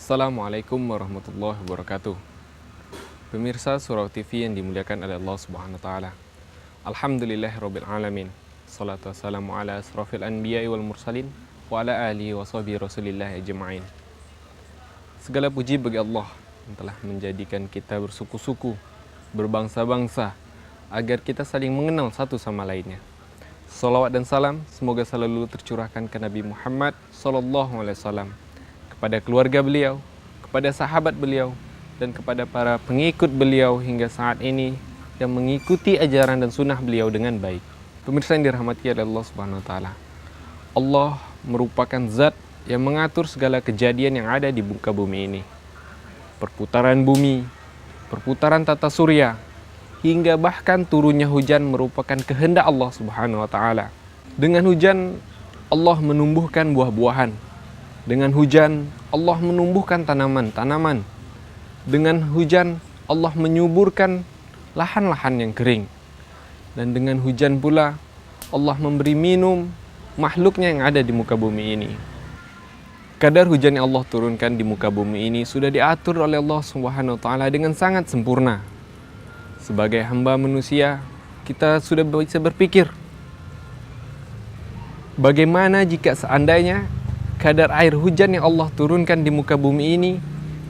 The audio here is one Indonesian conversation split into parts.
Assalamualaikum warahmatullahi wabarakatuh. Pemirsa Surau TV yang dimuliakan oleh Allah Subhanahu wa taala. Alhamdulillahirabbil alamin. Shalatu wassalamu ala asrofil anbiya'i wal mursalin wa ala alihi wa sahbihi rasulillah ajma'in. Segala puji bagi Allah yang telah menjadikan kita bersuku-suku, berbangsa-bangsa, agar kita saling mengenal satu sama lainnya. Salawat dan salam semoga selalu tercurahkan ke Nabi Muhammad SAW, kepada keluarga beliau, kepada sahabat beliau, dan kepada para pengikut beliau hingga saat ini yang mengikuti ajaran dan sunnah beliau dengan baik. Pemirsa yang dirahmati oleh Allah Subhanahu wa taala. Allah merupakan zat yang mengatur segala kejadian yang ada di muka bumi ini. Perputaran bumi, perputaran tata surya, hingga bahkan turunnya hujan merupakan kehendak Allah Subhanahu wa taala. Dengan hujan Allah menumbuhkan buah-buahan. Dengan hujan Allah menumbuhkan tanaman-tanaman. Dengan hujan Allah menyuburkan lahan-lahan yang kering. Dan dengan hujan pula Allah memberi minum makhluknya yang ada di muka bumi ini. Kadar hujan yang Allah turunkan di muka bumi ini sudah diatur oleh Allah Subhanahu wa taala dengan sangat sempurna. Sebagai hamba manusia, kita sudah bisa berpikir, bagaimana jika seandainya kadar air hujan yang Allah turunkan di muka bumi ini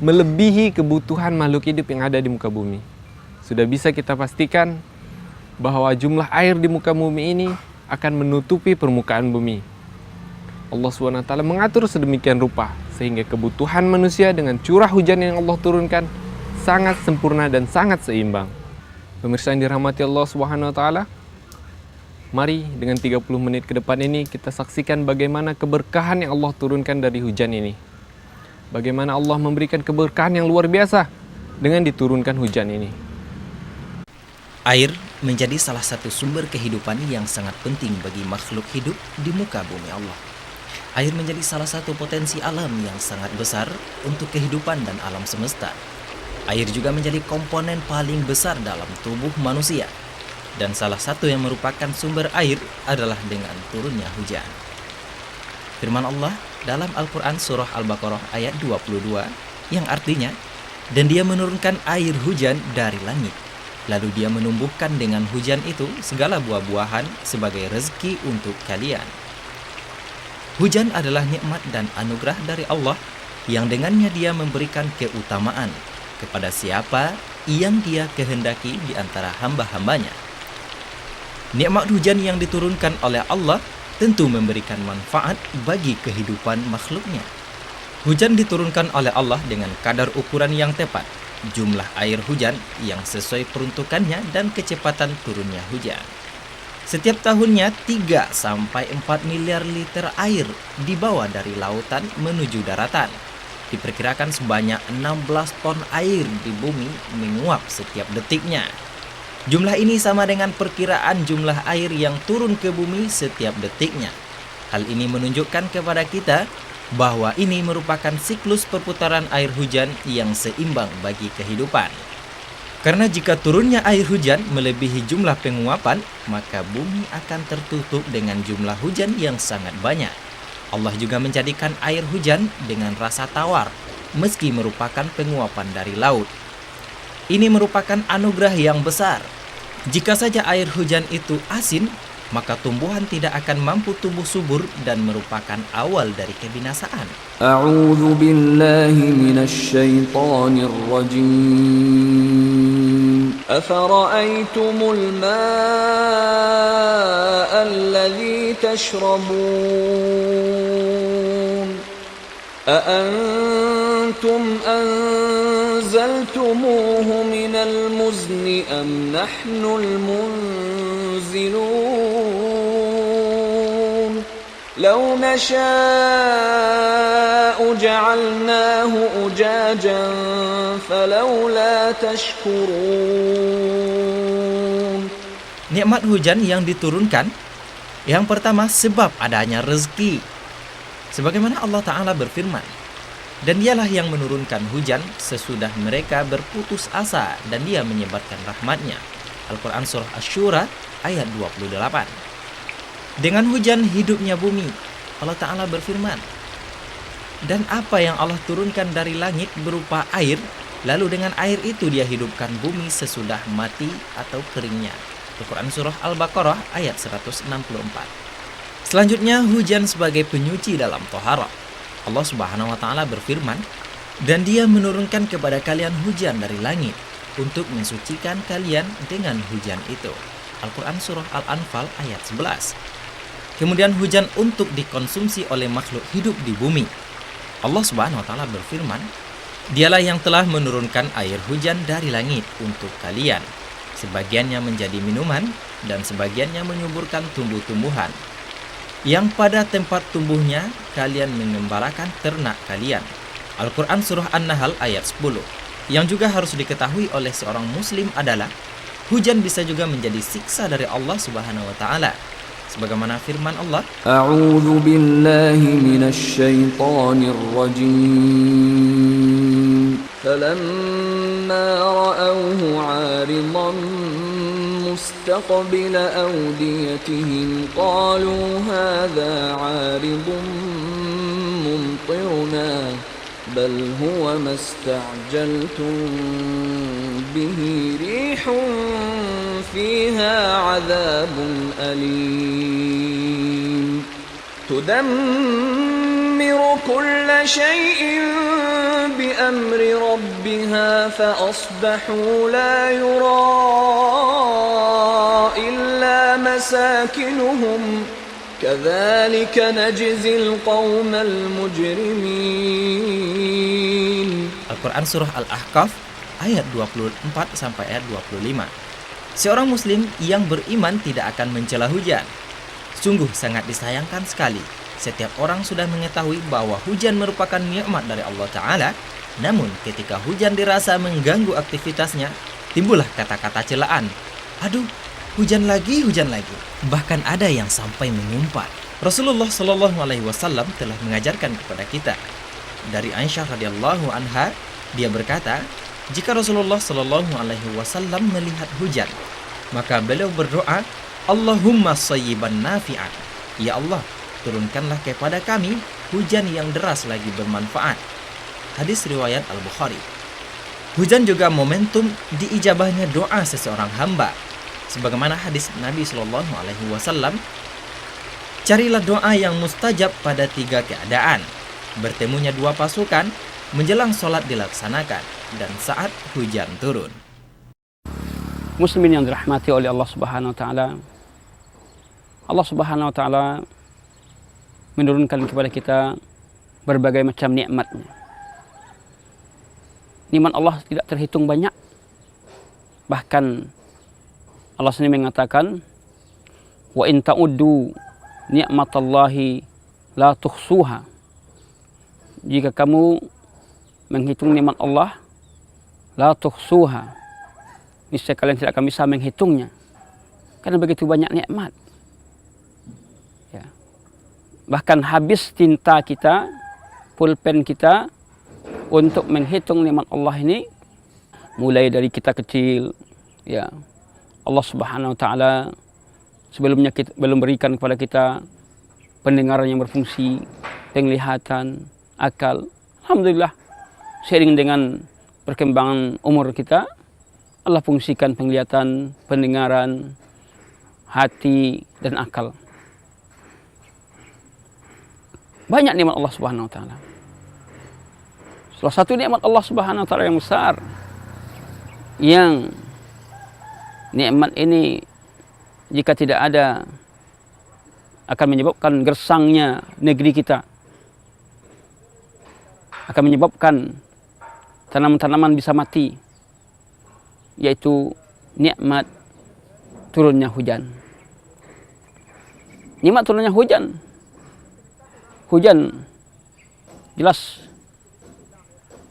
melebihi kebutuhan makhluk hidup yang ada di muka bumi. Sudah bisa kita pastikan bahwa jumlah air di muka bumi ini akan menutupi permukaan bumi. Allah SWT mengatur sedemikian rupa sehingga kebutuhan manusia dengan curah hujan yang Allah turunkan sangat sempurna dan sangat seimbang. Pemirsa yang dirahmati Allah Subhanahu wa taala, mari dengan 30 menit ke depan ini kita saksikan bagaimana keberkahan yang Allah turunkan dari hujan ini. Bagaimana Allah memberikan keberkahan yang luar biasa dengan diturunkan hujan ini. Air menjadi salah satu sumber kehidupan yang sangat penting bagi makhluk hidup di muka bumi Allah. Air menjadi salah satu potensi alam yang sangat besar untuk kehidupan dan alam semesta. Air juga menjadi komponen paling besar dalam tubuh manusia. Dan salah satu yang merupakan sumber air adalah dengan turunnya hujan. Firman Allah dalam Al-Quran surah Al-Baqarah ayat 22 yang artinya, dan dia menurunkan air hujan dari langit. Lalu dia menumbuhkan dengan hujan itu segala buah-buahan sebagai rezeki untuk kalian. Hujan adalah nikmat dan anugerah dari Allah yang dengannya dia memberikan keutamaan kepada siapa yang dia kehendaki di antara hamba-hambanya. Nikmat hujan yang diturunkan oleh Allah tentu memberikan manfaat bagi kehidupan makhluknya. Hujan diturunkan oleh Allah dengan kadar ukuran yang tepat, jumlah air hujan yang sesuai peruntukannya dan kecepatan turunnya hujan. Setiap tahunnya 3-4 miliar liter air dibawa dari lautan menuju daratan. Diperkirakan sebanyak 16 ton air di bumi menguap setiap detiknya. Jumlah ini sama dengan perkiraan jumlah air yang turun ke bumi setiap detiknya. Hal ini menunjukkan kepada kita bahwa ini merupakan siklus perputaran air hujan yang seimbang bagi kehidupan. Karena jika turunnya air hujan melebihi jumlah penguapan, maka bumi akan tertutup dengan jumlah hujan yang sangat banyak. Allah juga menjadikan air hujan dengan rasa tawar, meski merupakan penguapan dari laut. Ini merupakan anugerah yang besar. Jika saja air hujan itu asin, maka tumbuhan tidak akan mampu tumbuh subur dan merupakan awal dari kebinasaan. A'udzu billahi minasy syaithanir rajim. Afara'aytumul maa'a alladhi tashrabun. أأنتم أنزلتموه من المزن أم نحن المنزلون لو نشاء جعلناه أجاجا فلولا تشكرون. Nikmat hujan yang diturunkan, yang pertama sebab adanya rezeki. Sebagaimana Allah Ta'ala berfirman, dan dialah yang menurunkan hujan sesudah mereka berputus asa dan dia menyebarkan rahmatnya. Al-Quran surah Asy-Syura ayat 28. Dengan hujan hidupnya bumi. Allah Ta'ala berfirman, Dan apa yang Allah turunkan dari langit berupa air, lalu dengan air itu dia hidupkan bumi sesudah mati atau keringnya. Al-Quran Surah Al-Baqarah ayat 164. Selanjutnya, hujan sebagai penyuci dalam toharah. Allah Subhanahu wa Ta'ala berfirman, dan dia menurunkan kepada kalian hujan dari langit untuk mensucikan kalian dengan hujan itu. Al-Quran Surah Al-Anfal ayat 11. Kemudian hujan untuk dikonsumsi oleh makhluk hidup di bumi. Allah Subhanahu wa Ta'ala berfirman, dialah yang telah menurunkan air hujan dari langit untuk kalian. Sebagiannya menjadi minuman dan sebagiannya menyuburkan tumbuh-tumbuhan. Yang pada tempat tumbuhnya kalian mengembalakan ternak kalian. Al-Quran Surah An-Nahl ayat 10. Yang juga harus diketahui oleh seorang muslim adalah hujan bisa juga menjadi siksa dari Allah Subhanahu wa Ta'ala. Sebagaimana firman Allah, A'udzu billahi minasy syaithanir rajim. Falamma ra'awhu 'aridan mustaqbil awdiyatihim qalu hadha 'aridun mumtiruna bal huwa masta'jaltum bihi rihun fiha 'adzabun alim tudammiru kulla shay'in bi amri rabbiha fa asbahu la yura illa masakinuhum kadzalika najzil qaumal mujrimin. Al-Quran Surah Al-Ahqaf ayat 24 sampai ayat 25. Seorang muslim yang beriman tidak akan mencela hujan. Sungguh sangat disayangkan sekali setiap orang sudah mengetahui bahwa hujan merupakan nikmat dari Allah Ta'ala, namun ketika hujan dirasa mengganggu aktivitasnya, timbullah kata-kata celaan. Aduh, hujan lagi. Bahkan ada yang sampai mengumpat. Rasulullah Shallallahu Alaihi Wasallam telah mengajarkan kepada kita. Dari Aisyah radhiyallahu anha, dia berkata, jika Rasulullah Shallallahu Alaihi Wasallam melihat hujan, maka beliau berdoa, Allahumma sayyiban nafi'an. Ya Allah, turunkanlah kepada kami hujan yang deras lagi bermanfaat. Hadis riwayat Al-Bukhari. Hujan juga momentum diijabahnya doa seseorang hamba. Sebagaimana hadis Nabi Shallallahu Alaihi Wasallam, carilah doa yang mustajab pada 3 keadaan: bertemunya 2 pasukan, menjelang sholat dilaksanakan, dan saat hujan turun. Muslimin yang dirahmati oleh Allah Subhanahu wa Ta'ala, Allah Subhanahu wa Ta'ala menurunkan kepada kita berbagai macam nikmatnya. Nikmat Allah tidak terhitung banyak. Bahkan Allah sendiri mengatakan, wa in ta'uddu ni'matallahi la tuhsuha. Jika kamu menghitung nikmat Allah, la tuhsuha, niscaya kalian tidak akan bisa menghitungnya, karena begitu banyak nikmat. Ya. Bahkan habis tinta kita, pulpen kita untuk menghitung nikmat Allah ini, mulai dari kita kecil, ya. Allah Subhanahu wa Ta'ala sebelumnya belum berikan kepada kita pendengaran yang berfungsi, penglihatan, akal. Alhamdulillah, seiring dengan perkembangan umur kita, Allah fungsikan penglihatan, pendengaran, hati, dan akal. Banyak nikmat Allah Subhanahu wa Ta'ala. Salah satu nikmat Allah Subhanahu wa Ta'ala yang besar, yang nikmat ini jika tidak ada akan menyebabkan gersangnya negeri kita, akan menyebabkan tanaman-tanaman bisa mati, yaitu nikmat turunnya hujan. Nikmat turunnya hujan. Hujan jelas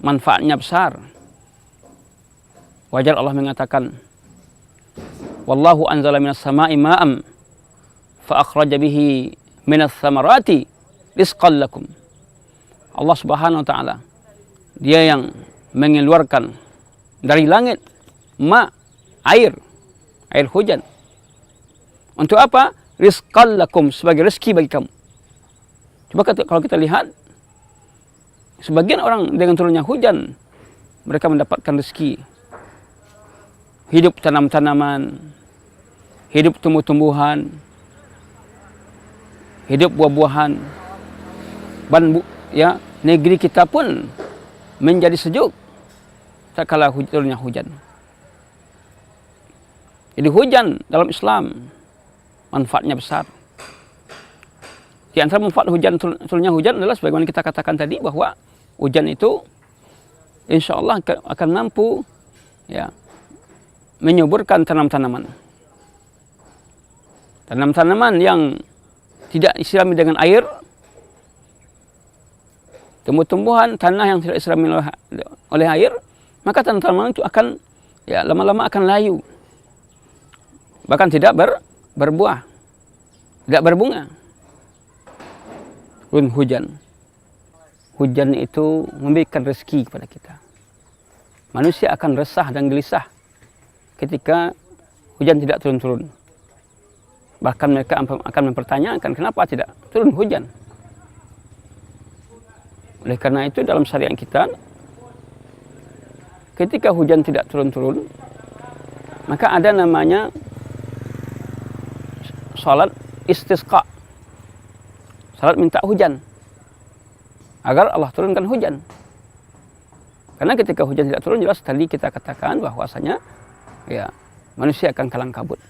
manfaatnya besar. Wajar Allah mengatakan, wallahu anzala minas sama'i ma'am fa akhraja bihi minas thamarati rizqan lakum. Allah Subhanahu wa Ta'ala, dia yang mengeluarkan dari langit air hujan. Untuk apa? Rizqan lakum, sebagai rezeki bagi kamu. Coba kalau kita lihat sebagian orang dengan turunnya hujan mereka mendapatkan rezeki, hidup tanam-tanaman, hidup tumbuh-tumbuhan, hidup buah-buahan, ya negeri kita pun menjadi sejuk tak kala turunnya hujan. Jadi hujan dalam Islam manfaatnya besar. Di antara manfaat hujan, turunnya hujan adalah sebagaimana kita katakan tadi bahwa hujan itu insya Allah akan mampu ya menyuburkan tanam-tanaman. Tanam-tanaman yang tidak disirami dengan air, tumbuh-tumbuhan, tanah yang tidak disirami oleh air, maka tanaman itu akan ya lama-lama akan layu, bahkan tidak berbuah, tidak berbunga. Turun hujan itu memberikan rezeki kepada kita. Manusia akan resah dan gelisah ketika hujan tidak turun-turun. Bahkan mereka akan mempertanyakan kenapa tidak turun hujan. Oleh karena itu dalam syariat kita, ketika hujan tidak turun-turun, maka ada namanya salat istisqa, salat minta hujan, agar Allah turunkan hujan. Karena ketika hujan tidak turun, jelas tadi kita katakan bahwasanya ya manusia akan kalang kabut.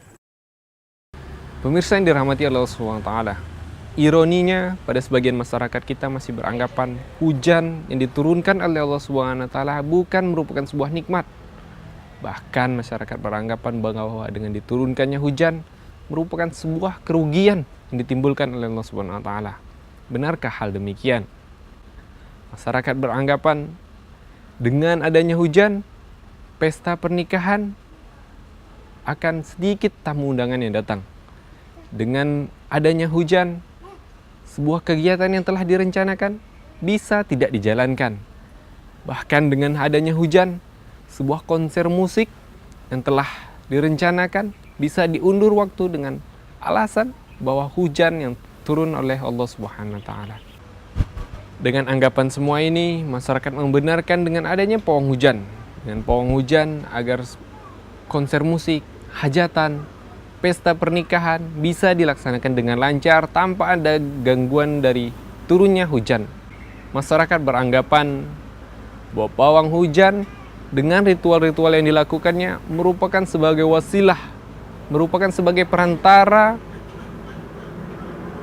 Pemirsa yang dirahmati Allah SWT, ironinya pada sebagian masyarakat kita masih beranggapan hujan yang diturunkan oleh Allah SWT bukan merupakan sebuah nikmat. Bahkan masyarakat beranggapan bahwa dengan diturunkannya hujan merupakan sebuah kerugian yang ditimbulkan oleh Allah SWT. Benarkah hal demikian? Masyarakat beranggapan dengan adanya hujan, pesta pernikahan akan sedikit tamu undangan yang datang. Dengan adanya hujan, sebuah kegiatan yang telah direncanakan bisa tidak dijalankan. Bahkan dengan adanya hujan, sebuah konser musik yang telah direncanakan bisa diundur waktu dengan alasan bahwa hujan yang turun oleh Allah Subhanahu wa taala. Dengan anggapan semua ini, masyarakat membenarkan dengan adanya pawang hujan. Dengan pawang hujan agar konser musik, hajatan, pesta pernikahan bisa dilaksanakan dengan lancar tanpa ada gangguan dari turunnya hujan. Masyarakat beranggapan bahwa pawang hujan dengan ritual-ritual yang dilakukannya merupakan sebagai wasilah, merupakan sebagai perantara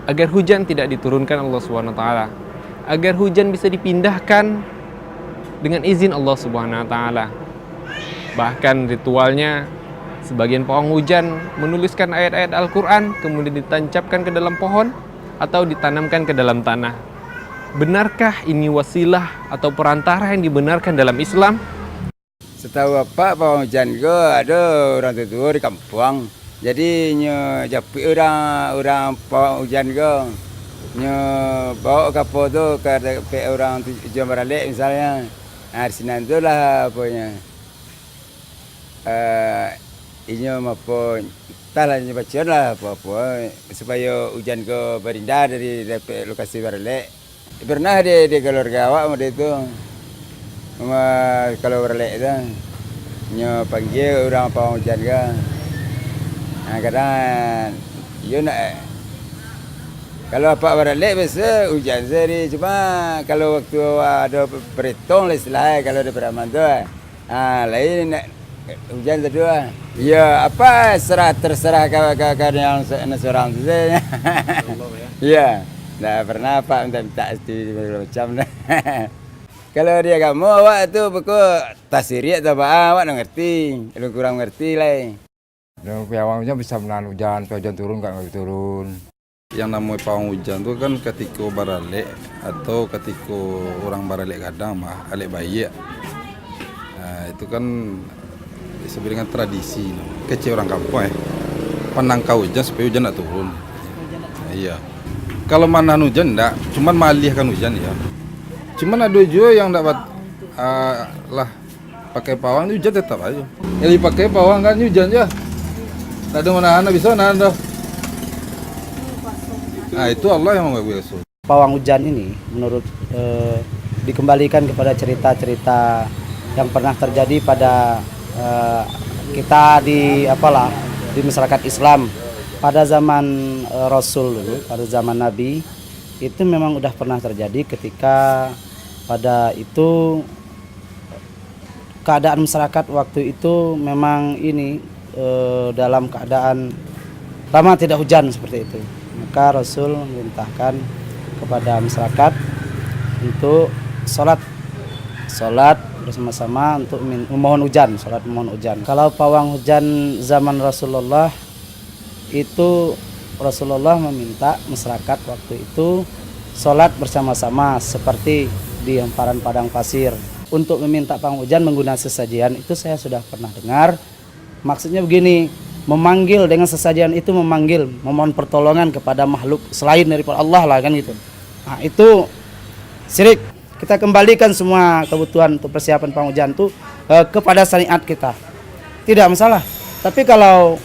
agar hujan tidak diturunkan Allah Subhanahu wa taala, agar hujan bisa dipindahkan dengan izin Allah Subhanahu wa taala. Bahkan ritualnya, sebagian pawang hujan menuliskan ayat-ayat Al-Quran kemudian ditancapkan ke dalam pohon atau ditanamkan ke dalam tanah. Benarkah ini wasilah atau perantara yang dibenarkan dalam Islam? Setahu Bapak, pawang hujan ke ada orang tua di kampung. Jadi japi orang pawang hujan ke bawa kapal tu ke orang tujuan balik misalnya. Di sini tu lah apanya. Ini apa entahlah ini bacaan lah apa supaya hujan ke berindah dari lokasi balik. Pernah di keluarga awak dia itu kalau balik tu panggil orang pawang hujan ke. Kadang you nak kalau apa balik biasa hujan sehari, cuma kalau waktu ada perhitung lah istilahnya kalau ada beraman tu lain nak hujan kedua. Ya apa terserah kawan-kawan yang seorang tu saja. Ya, dah pernah apa minta macam dah. Kalau dia kamu awak tu pokok tasiriat tu awak nak ngerti, kalau kurang ngerti lah. Dan pawang hujan bisa menahan hujan, hujan turun kan nggak turun. Yang namanya pawang hujan tu kan ketika baralek atau ketika orang baralek kadang mah alek bayi. Itu kan disebut dengan tradisi kecil orang kampung penangkau hujan supaya hujan tak turun. Iya. Kalau mana hujan enggak, cuman malihkan hujan ya. Cuman ada juga yang dapat lah pakai pawang hujan tetap aja. Yang dipakai pawang kan hujan ya. Tak ada mana bisa nahan dah. Itu Allah yang membuat Pawang hujan ini menurut dikembalikan kepada cerita-cerita yang pernah terjadi pada kita di masyarakat Islam pada zaman Rasul dulu, pada zaman Nabi itu memang udah pernah terjadi ketika pada itu keadaan masyarakat waktu itu memang ini dalam keadaan lama tidak hujan seperti itu. Maka Rasul memerintahkan kepada masyarakat untuk sholat bersama-sama untuk memohon hujan, sholat memohon hujan. Kalau pawang hujan zaman Rasulullah itu Rasulullah meminta masyarakat waktu itu sholat bersama-sama seperti di hamparan padang pasir. Untuk meminta pawang hujan menggunakan sesajian itu saya sudah pernah dengar. Maksudnya begini, memanggil dengan sesajian itu memohon pertolongan kepada makhluk selain daripada Allah lah kan gitu. Nah, itu syirik. Kita kembalikan semua kebutuhan untuk persiapan pawang hujan itu kepada syariat kita. Tidak masalah. Tapi kalau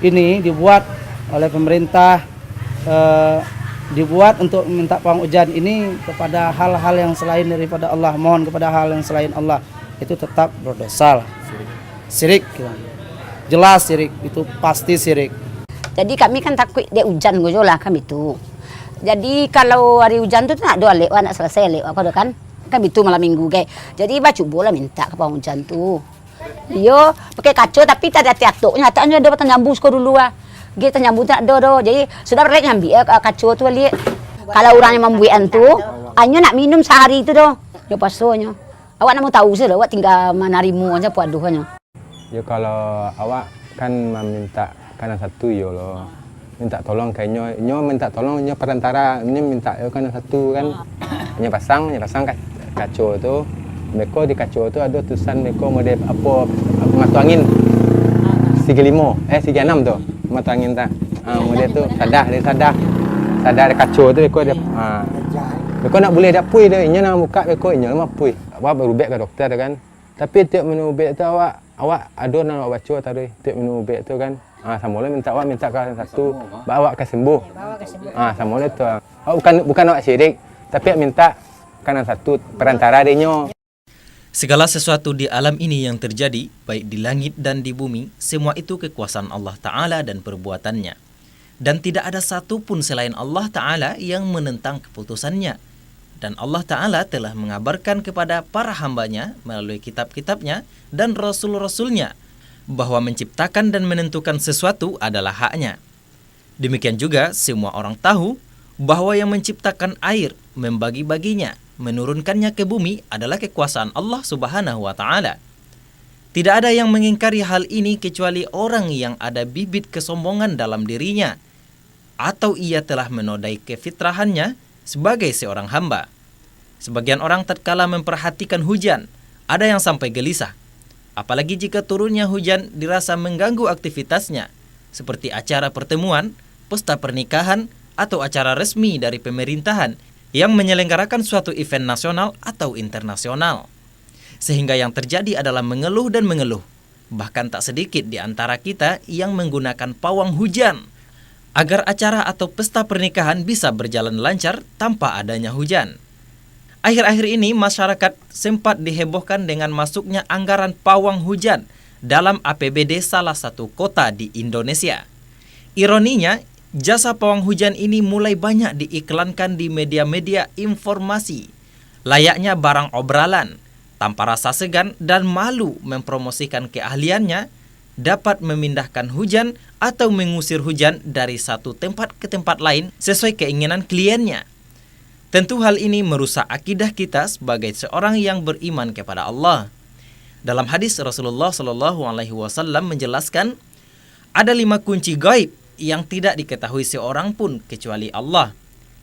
ini dibuat oleh pemerintah, dibuat untuk meminta pawang hujan ini kepada hal-hal yang selain daripada Allah, mohon kepada hal yang selain Allah, itu tetap berdosa lah. Syirik. Jelas syirik, itu pasti syirik. Jadi kami kan takut dia hujan gojo lah kami tu. Jadi kalau hari hujan tu nak doa lewat, nak selesai lewat kau kan. Kami tu malam minggu ke. Jadi baca bola minta ke pawang hujan tu. Yo pakai kaca tapi tak ada tiatuknya, tak ada batang jambu sekolah dulu ah. Kita nyambut tak ada. Jadi sudah balik ngambil kaca tu balik. Kalau orang yang membuat tu, hanya nak minum sehari tu doh. Yo pasonya. Awak nak mau tahu sih awak tinggal menarimu aja puaduhnya. Ya kalau awak kan meminta kanan satu yo lo. Minta tolong kayaknya nyo minta tolong nyo perantara ini minta yo kanan satu kan. Nyo pasang kaca tu. Mereka di kaca tu ada tulisan mereka model apa matu angin. 35 36 tu. Matu angin ta. Model tu sadar kaca tu mereka dia mereka nak boleh dapui dia inya nak buka mereka inya mapui. Awak berubek ke doktor tu kan. Tapi tiap minum ubek tu awak ada nak awak baca tadi tiap minum ubek tu kan. Sama lah minta ke satu bawa awak ke sembuh. Sama lah tu. Bukan awak syirik tapi minta kanan satu perantara dia. Segala sesuatu di alam ini yang terjadi, baik di langit dan di bumi, semua itu kekuasaan Allah Ta'ala dan perbuatannya. Dan tidak ada satu pun selain Allah Ta'ala yang menentang keputusannya. Dan Allah Ta'ala telah mengabarkan kepada para hambanya melalui kitab-kitabnya dan rasul-rasulnya bahwa menciptakan dan menentukan sesuatu adalah haknya. Demikian juga semua orang tahu bahwa yang menciptakan air, membagi-baginya, menurunkannya ke bumi adalah kekuasaan Allah Subhanahu wa Ta'ala. Tidak ada yang mengingkari hal ini kecuali orang yang ada bibit kesombongan dalam dirinya, atau ia telah menodai kefitrahannya sebagai seorang hamba. Sebagian orang tatkala memperhatikan hujan, ada yang sampai gelisah. Apalagi jika turunnya hujan dirasa mengganggu aktivitasnya, seperti acara pertemuan, pesta pernikahan, atau acara resmi dari pemerintahan yang menyelenggarakan suatu event nasional atau internasional. Sehingga yang terjadi adalah mengeluh dan mengeluh. Bahkan tak sedikit di antara kita yang menggunakan pawang hujan agar acara atau pesta pernikahan bisa berjalan lancar tanpa adanya hujan. Akhir-akhir ini masyarakat sempat dihebohkan dengan masuknya anggaran pawang hujan dalam APBD salah satu kota di Indonesia. Ironinya, jasa pawang hujan ini mulai banyak diiklankan di media-media informasi, layaknya barang obralan, tanpa rasa segan dan malu mempromosikan keahliannya dapat memindahkan hujan atau mengusir hujan dari satu tempat ke tempat lain sesuai keinginan kliennya. Tentu hal ini merusak akidah kita sebagai seorang yang beriman kepada Allah. Dalam hadis Rasulullah SAW menjelaskan, ada 5 kunci gaib yang tidak diketahui seorang pun kecuali Allah.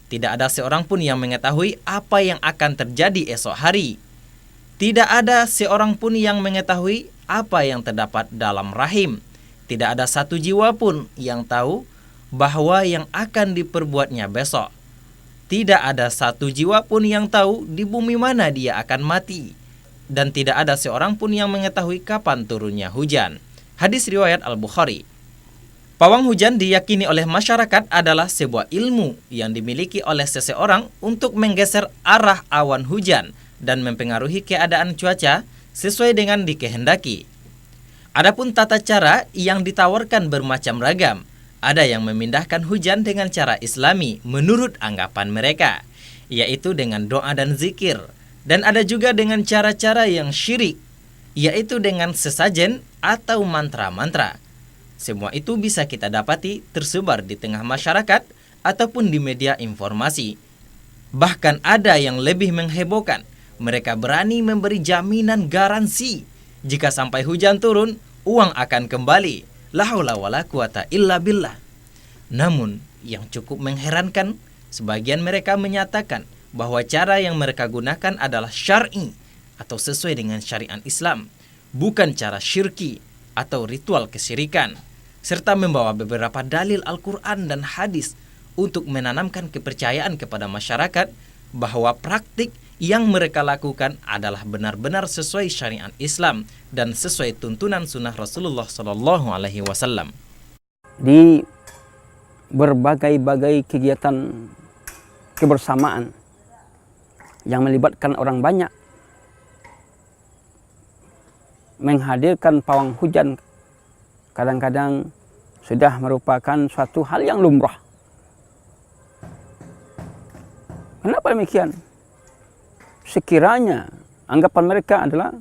Tidak ada seorang pun yang mengetahui apa yang akan terjadi esok hari. Tidak ada seorang pun yang mengetahui apa yang terdapat dalam rahim. Tidak ada satu jiwa pun yang tahu bahwa yang akan diperbuatnya besok. Tidak ada satu jiwa pun yang tahu di bumi mana dia akan mati. Dan tidak ada seorang pun yang mengetahui kapan turunnya hujan. Hadis riwayat Al-Bukhari. Pawang hujan diyakini oleh masyarakat adalah sebuah ilmu yang dimiliki oleh seseorang untuk menggeser arah awan hujan dan mempengaruhi keadaan cuaca sesuai dengan dikehendaki. Adapun tata cara yang ditawarkan bermacam ragam. Ada yang memindahkan hujan dengan cara Islami menurut anggapan mereka, yaitu dengan doa dan zikir. Dan ada juga dengan cara-cara yang syirik, yaitu dengan sesajen atau mantra-mantra. Semua itu bisa kita dapati tersebar di tengah masyarakat ataupun di media informasi. Bahkan ada yang lebih menghebohkan. Mereka berani memberi jaminan garansi. Jika sampai hujan turun, uang akan kembali. La haula wala quwata illa billah. Namun, yang cukup mengherankan, sebagian mereka menyatakan bahwa cara yang mereka gunakan adalah syar'i atau sesuai dengan syariat Islam, bukan cara syirki atau ritual kesyirikan, serta membawa beberapa dalil Al-Quran dan hadis untuk menanamkan kepercayaan kepada masyarakat bahwa praktik yang mereka lakukan adalah benar-benar sesuai syariat Islam dan sesuai tuntunan sunnah Rasulullah SAW. Di berbagai-bagai kegiatan kebersamaan yang melibatkan orang banyak, menghadirkan pawang hujan kadang-kadang sudah merupakan suatu hal yang lumrah. Kenapa demikian? Sekiranya anggapan mereka adalah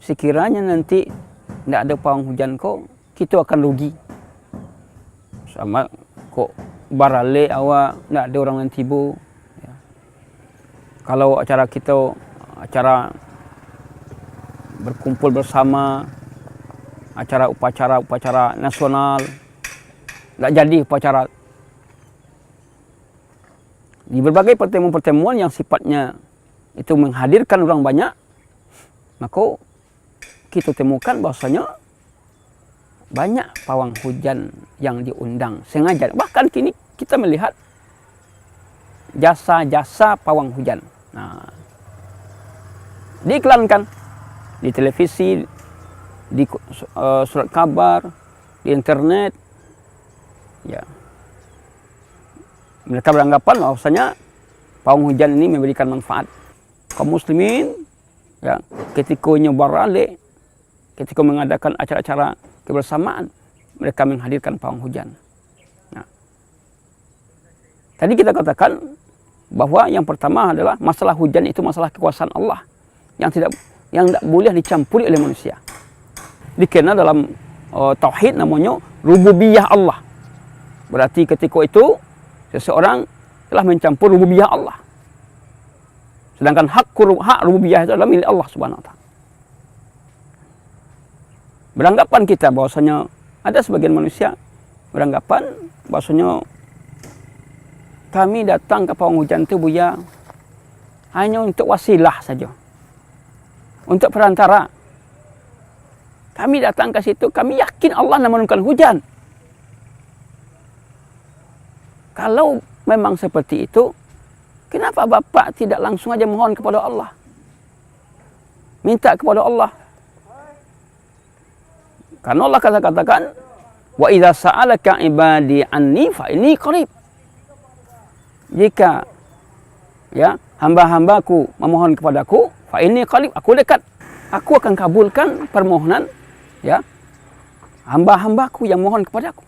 sekiranya nanti tidak ada pawang hujan kok, kita akan rugi. Sama kok barale awak tidak ada orang yang tiba. Ya. Kalau acara kita, acara berkumpul bersama, acara upacara nasional, tidak jadi upacara. Di berbagai pertemuan-pertemuan yang sifatnya itu menghadirkan orang banyak, maka kita temukan bahwasanya banyak pawang hujan yang diundang sengaja. Bahkan kini kita melihat jasa-jasa pawang hujan. Nah, diiklankan di televisi, di surat kabar, di internet. Ya. Mereka beranggapan bahwasanya pawang hujan ini memberikan manfaat. Kaum muslimin, ya, ketika nyebar rale, ketika mengadakan acara-acara kebersamaan, mereka menghadirkan pawang hujan. Nah, tadi kita katakan bahwa yang pertama adalah masalah hujan itu masalah kekuasaan Allah yang tidak boleh dicampuri oleh manusia. Dikenal dalam tauhid namanya rububiyah Allah. Berarti ketika itu seseorang telah mencampur rububiyah Allah. Sedangkan hak rububiyah itu adalah milik Allah Subhanahu wa taala. Beranggapan kita bahwasanya ada sebagian manusia beranggapan bahwasanya kami datang ke pawang hujan itu Buya hanya untuk wasilah saja. Untuk perantara. Kami datang ke situ, kami yakin Allah menurunkan hujan. Kalau memang seperti itu, kenapa Bapak tidak langsung aja mohon kepada Allah? Minta kepada Allah. Karena Allah katakan, wa idza sa'alaka ibadi anni fa inni qarib. Jika ya hamba-hambaku memohon kepadaku, fa inni qarib, aku dekat. Aku akan kabulkan permohonan ya hamba-hambaku yang mohon kepadaku.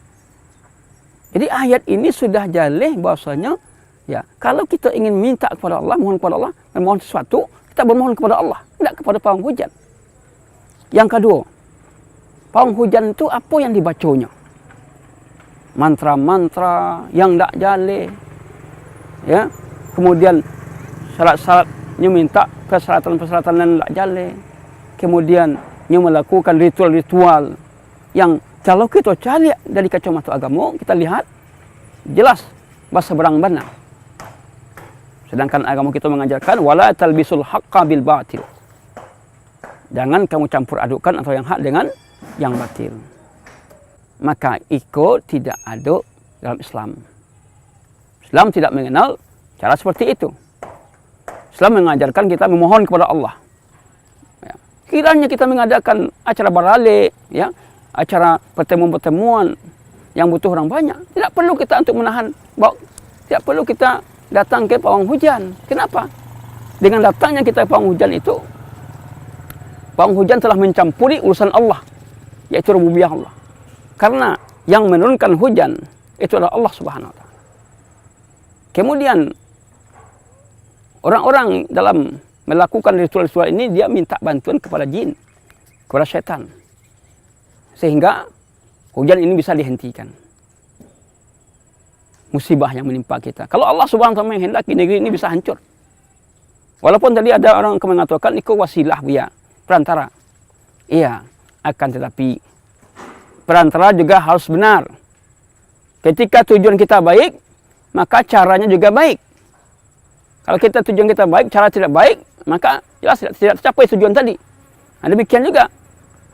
Jadi ayat ini sudah jaleh bahwasanya ya kalau kita ingin minta kepada Allah, mohon kepada Allah, memohon sesuatu, kita bermohon kepada Allah, tidak kepada pawang hujan. Yang kedua, pawang hujan itu apa yang dibacanya? Mantra-mantra yang tidak jaleh. Ya. Kemudian syarat-syaratnya minta persyaratan-persyaratan yang tidak jaleh. Kemudian melakukan ritual-ritual yang kalau kita cari dari kacamata agama, kita lihat jelas bahasa berang benar. Sedangkan agama kita mengajarkan wala talbisul haqqa bil batil. Jangan kamu campur adukan antara yang hak dengan yang batil. Maka ikut tidak ada dalam Islam. Islam tidak mengenal cara seperti itu. Islam mengajarkan kita memohon kepada Allah. Ya. Kiranya kita mengadakan acara barale, ya, acara pertemuan-pertemuan yang butuh orang banyak. Tidak perlu kita untuk menahan, tidak perlu kita datang ke pawang hujan. Kenapa? Dengan datangnya kita pawang hujan itu, pawang hujan telah mencampuri urusan Allah, yaitu rububiyah Allah. Karena yang menurunkan hujan itu adalah Allah Subhanahu wa taala. Kemudian orang-orang dalam melakukan ritual-ritual ini dia minta bantuan kepada jin, kepada setan. Sehingga hujan ini bisa dihentikan. Musibah yang menimpa kita. Kalau Allah Subhanahu wa taala menghendaki negeri ini bisa hancur. Walaupun tadi ada orang yang mengatakan itu wasilah ya, perantara. Iya, akan tetapi perantara juga harus benar. Ketika tujuan kita baik, maka caranya juga baik. Kalau kita tujuan kita baik, cara tidak baik, maka jelas tidak tercapai tujuan tadi. Nah, demikian juga.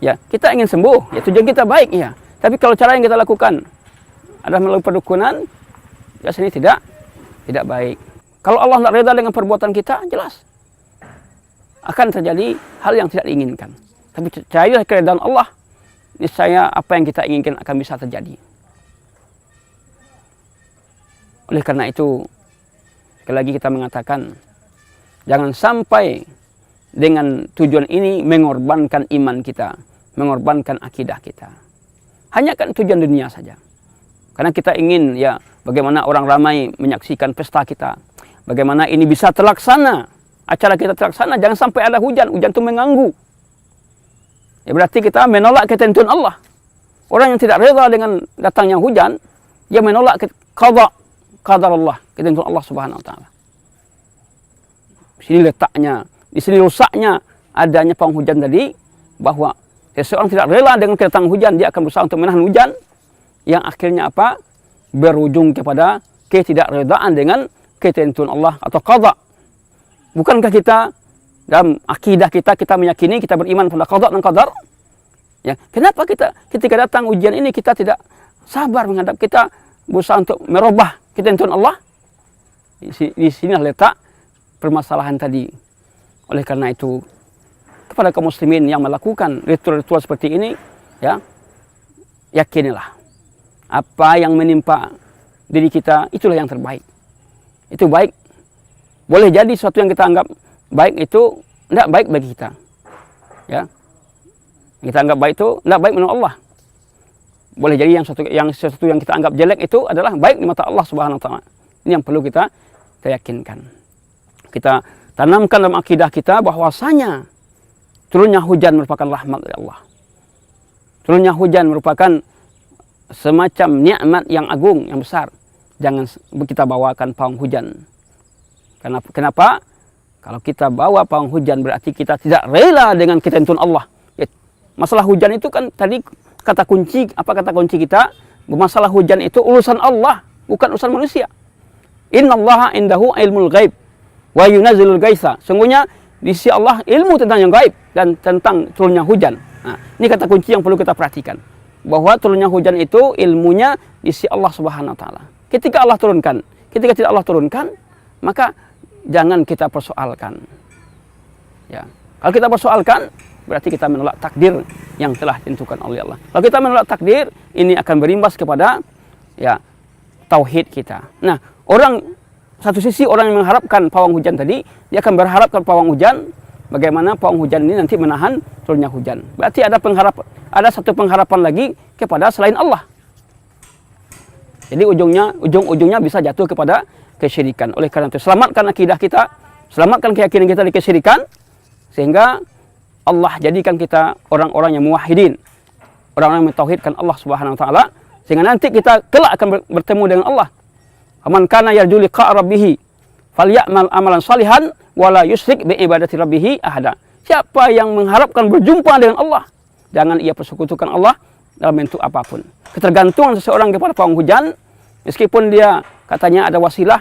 Ya, kita ingin sembuh, ya tujuan kita baik, ya. Tapi kalau cara yang kita lakukan adalah melalui perdukunan, jelas ini tidak baik. Kalau Allah tidak reda dengan perbuatan kita, jelas akan terjadi hal yang tidak diinginkan. Tapi percayalah keredaan Allah, niscaya apa yang kita inginkan akan bisa terjadi. Oleh karena itu, sekali lagi kita mengatakan, jangan sampai dengan tujuan ini mengorbankan iman kita, mengorbankan akidah kita. Hanya kan tujuan dunia saja. Karena kita ingin ya bagaimana orang ramai menyaksikan pesta kita. Bagaimana ini bisa terlaksana, acara kita terlaksana, jangan sampai ada hujan itu mengganggu. Ya berarti kita menolak ketentuan Allah. Orang yang tidak rela dengan datangnya hujan, dia menolak qadar Allah, ketentuan Allah Subhanahu wa taala. Di sini letaknya, di sini rusaknya adanya pawang hujan tadi, bahwa seseorang tidak rela dengan kedatangan hujan, dia akan berusaha untuk menahan hujan, yang akhirnya apa? Berujung kepada ketidakredaan dengan ketentuan Allah atau qada. Bukankah kita dalam akidah kita meyakini, kita beriman pada qada dan qadar? Ya, kenapa kita ketika datang ujian ini kita tidak sabar menghadap, kita berusaha untuk merubah ketentuan Allah? Di sini letak permasalahan tadi. Oleh karena itu, kepada kaum muslimin yang melakukan ritual-ritual seperti ini, ya, yakinilah apa yang menimpa diri kita itulah yang terbaik. Itu baik. Boleh jadi sesuatu yang kita anggap baik itu tidak baik bagi kita. Ya. Kita anggap baik itu tidak baik menurut Allah. Boleh jadi sesuatu yang kita anggap jelek itu adalah baik di mata Allah Subhanahu wa taala. Ini yang perlu kita yakinkan. Kita tanamkan dalam akidah kita bahwasanya turunnya hujan merupakan rahmat dari Allah. Turunnya hujan merupakan semacam nikmat yang agung, yang besar. Jangan kita bawakan pawang hujan. Kenapa? Kalau kita bawa pawang hujan berarti kita tidak rela dengan ketentuan Allah. Ya, masalah hujan itu kan tadi kata kunci kita? Masalah hujan itu urusan Allah, bukan urusan manusia. Innallaha indahu ilmul ghaib wa yunazzilul gaitsa. Sungguhnya di sisi Allah ilmu tentang yang gaib dan tentang turunnya hujan. Nah, ini kata kunci yang perlu kita perhatikan. Bahwa turunnya hujan itu ilmunya di sisi Allah Subhanahu wa taala. Ketika Allah turunkan, ketika tidak Allah turunkan, maka jangan kita persoalkan. Ya. Kalau kita persoalkan, berarti kita menolak takdir yang telah ditentukan oleh Allah. Kalau kita menolak takdir, ini akan berimbas kepada ya tauhid kita. Nah, satu sisi orang yang mengharapkan pawang hujan tadi, dia akan berharap ke pawang hujan, bagaimana pawang hujan ini nanti menahan turunnya hujan. Berarti ada satu pengharapan lagi kepada selain Allah. Jadi ujung-ujungnya bisa jatuh kepada kesyirikan. Oleh karena itu, selamatkan akidah kita, selamatkan keyakinan kita di kesyirikan, sehingga Allah jadikan kita orang-orang yang muwahhidin, orang-orang yang mentauhidkan Allah Subhanahu wa taala, sehingga nanti kita kelak akan bertemu dengan Allah. Man kana yarju liqa rabbih falyamal amalan salihan wala yusyrik bi ibadati rabbih ahada. Siapa yang mengharapkan berjumpa dengan Allah, jangan ia persekutukan Allah dalam bentuk apapun. Ketergantungan seseorang kepada pawang hujan, meskipun dia katanya ada wasilah,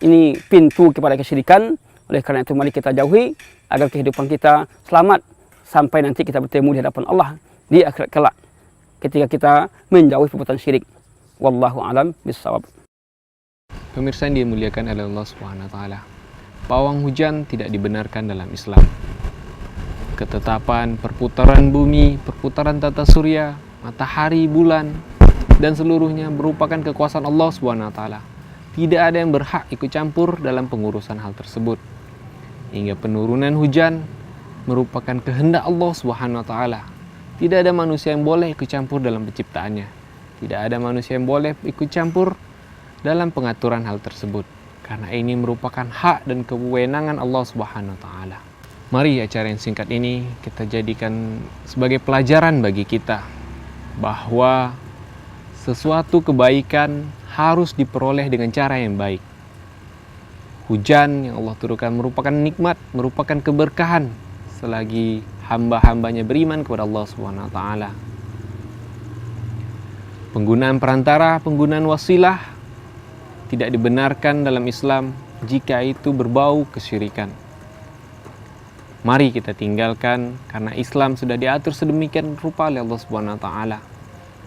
ini pintu kepada kesyirikan. Oleh karena itu mari kita jauhi agar kehidupan kita selamat sampai nanti kita bertemu di hadapan Allah di akhirat kelak ketika kita menjauhi perbuatan syirik. Wallahu a'lam bishawab. Pemirsa yang dimuliakan oleh Allah Subhanahu wa taala, pawang hujan tidak dibenarkan dalam Islam. Ketetapan perputaran bumi, perputaran tata surya, matahari, bulan dan seluruhnya merupakan kekuasaan Allah Subhanahu wa taala. Tidak ada yang berhak ikut campur dalam pengurusan hal tersebut. Hingga penurunan hujan merupakan kehendak Allah Subhanahu wa taala. Tidak ada manusia yang boleh ikut campur dalam penciptaannya. Tidak ada manusia yang boleh ikut campur dalam pengaturan hal tersebut, karena ini merupakan hak dan kewenangan Allah Subhanahu wa taala. Mari acara yang singkat ini kita jadikan sebagai pelajaran bagi kita bahwa sesuatu kebaikan harus diperoleh dengan cara yang baik. Hujan yang Allah turunkan merupakan nikmat, merupakan keberkahan selagi hamba-hambanya beriman kepada Allah Subhanahu wa taala. Penggunaan perantara, penggunaan wasilah tidak dibenarkan dalam Islam jika itu berbau kesyirikan. Mari kita tinggalkan, karena Islam sudah diatur sedemikian rupa oleh Allah Subhanahu wa taala.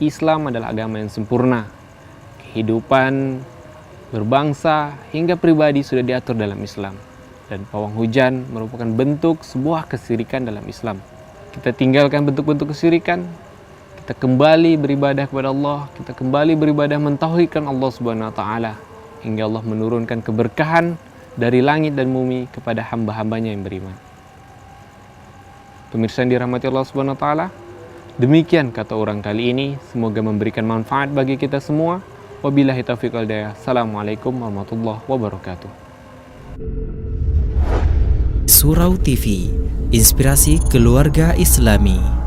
Islam adalah agama yang sempurna. Kehidupan berbangsa hingga pribadi sudah diatur dalam Islam. Dan pawang hujan merupakan bentuk sebuah kesyirikan dalam Islam. Kita tinggalkan bentuk-bentuk kesyirikan. Kita kembali beribadah kepada Allah. Kita kembali beribadah mentauhidkan Allah Subhanahu wa taala, hingga Allah menurunkan keberkahan dari langit dan bumi kepada hamba-hambanya yang beriman. Pemirsa yang dirahmati Allah Subhanahu wa taala, demikian kata orang kali ini, semoga memberikan manfaat bagi kita semua. Wabillahi taufiq wal hidayah. Assalamualaikum warahmatullahi wabarakatuh. Surau TV, inspirasi keluarga Islami.